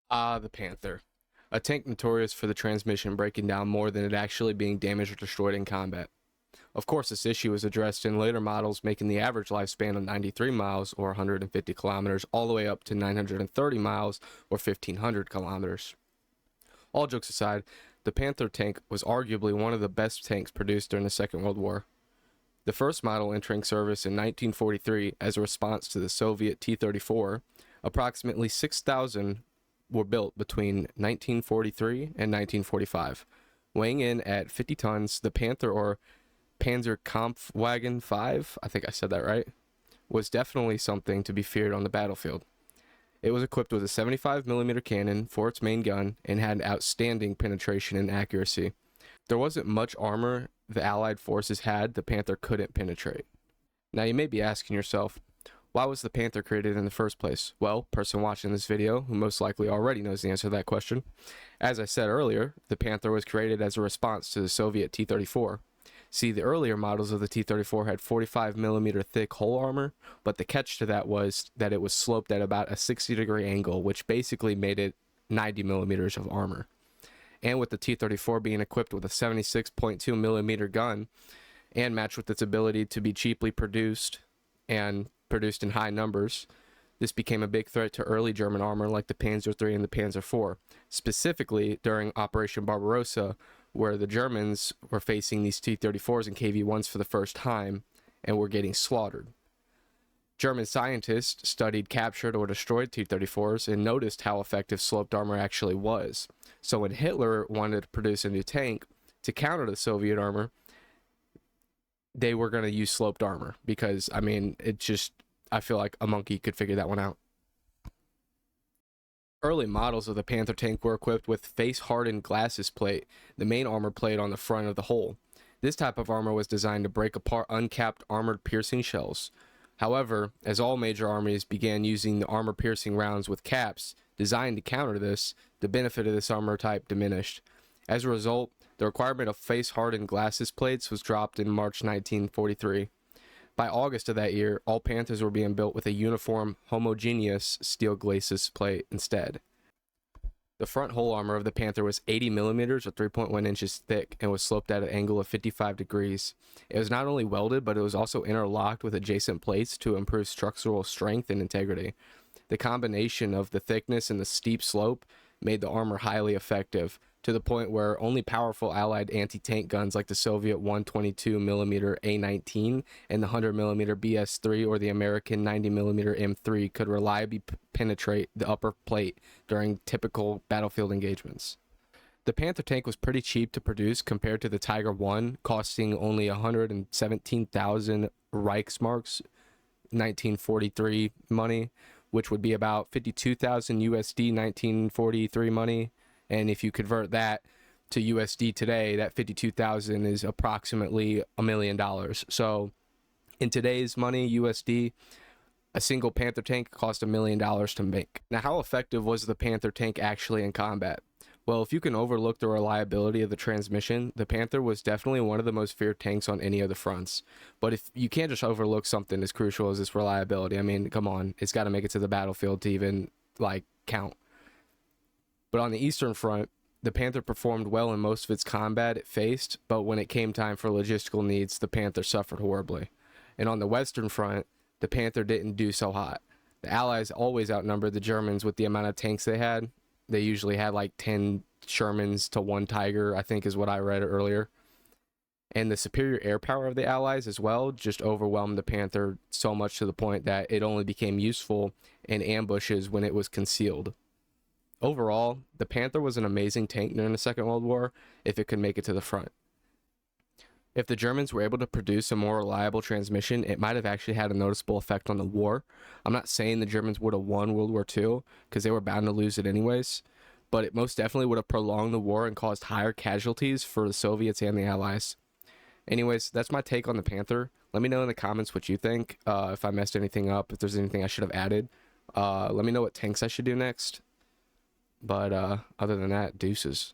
The Panther. A tank notorious for the transmission breaking down more than it actually being damaged or destroyed in combat. Of course, this issue was addressed in later models, making the average lifespan of 93 miles or 150 kilometers all the way up to 930 miles or 1500 kilometers. All jokes aside, the Panther tank was arguably one of the best tanks produced during the Second World War. The first model entering service in 1943 as a response to the Soviet T-34, approximately 6,000 were built between 1943 and 1945. Weighing in at 50 tons, the Panther, or Panzerkampfwagen 5, I think I said that right, was definitely something to be feared on the battlefield. It was equipped with a 75mm cannon for its main gun and had outstanding penetration and accuracy. There wasn't much armor the Allied forces had the Panther couldn't penetrate. Now you may be asking yourself, why was the Panther created in the first place? Well, person watching this video, who most likely already knows the answer to that question. As I said earlier, the Panther was created as a response to the Soviet T-34. See, the earlier models of the T-34 had 45mm thick hull armor, but the catch to that was that it was sloped at about a 60-degree angle, which basically made it 90mm of armor. And with the T-34 being equipped with a 76.2mm gun and matched with its ability to be cheaply produced and produced in high numbers, this became a big threat to early German armor like the Panzer III and the Panzer IV, specifically during Operation Barbarossa, where the Germans were facing these T-34s and KV-1s for the first time and were getting slaughtered. German scientists studied captured or destroyed T-34s and noticed how effective sloped armor actually was. So when Hitler wanted to produce a new tank to counter the Soviet armor, they were going to use sloped armor because, I mean, I feel like a monkey could figure that one out. Early models of the Panther tank were equipped with face-hardened glasses plate, the main armor plate on the front of the hull. This type of armor was designed to break apart uncapped armored piercing shells. However, as all major armies began using the armor-piercing rounds with caps designed to counter this, the benefit of this armor type diminished. As a result, the requirement of face-hardened glasses plates was dropped in March 1943. By August of that year, all Panthers were being built with a uniform, homogeneous steel glacis plate instead. The front hull armor of the Panther was 80mm or 3.1 inches thick and was sloped at an angle of 55 degrees. It was not only welded, but it was also interlocked with adjacent plates to improve structural strength and integrity. The combination of the thickness and the steep slope made the armor highly effective, to the point where only powerful Allied anti-tank guns like the Soviet 122mm A-19 and the 100mm BS-3 or the American 90mm M3 could reliably penetrate the upper plate during typical battlefield engagements. The Panther tank was pretty cheap to produce compared to the Tiger I, costing only 117,000 Reichsmarks, 1943 money, which would be about 52,000 USD 1943 money. And if you convert that to USD today, that 52,000 is approximately $1 million. So in today's money, USD, a single Panther tank cost $1 million to make. Now, how effective was the Panther tank actually in combat? Well, if you can overlook the reliability of the transmission, the Panther was definitely one of the most feared tanks on any of the fronts. But if you can't just overlook something as crucial as its reliability, I mean, come on, it's got to make it to the battlefield to even, count. But on the Eastern Front, the Panther performed well in most of its combat it faced, but when it came time for logistical needs, the Panther suffered horribly. And on the Western Front, the Panther didn't do so hot. The Allies always outnumbered the Germans with the amount of tanks they had. They usually had like 10 Shermans to 1 Tiger, I think is what I read earlier. And the superior air power of the Allies as well just overwhelmed the Panther so much to the point that it only became useful in ambushes when it was concealed. Overall, the Panther was an amazing tank during the Second World War if it could make it to the front. If the Germans were able to produce a more reliable transmission, it might have actually had a noticeable effect on the war. I'm not saying the Germans would have won World War II, because they were bound to lose it anyways, but it most definitely would have prolonged the war and caused higher casualties for the Soviets and the Allies. Anyways, that's my take on the Panther. Let me know in the comments what you think, if I messed anything up, if there's anything I should have added. Let me know what tanks I should do next. But other than that, deuces.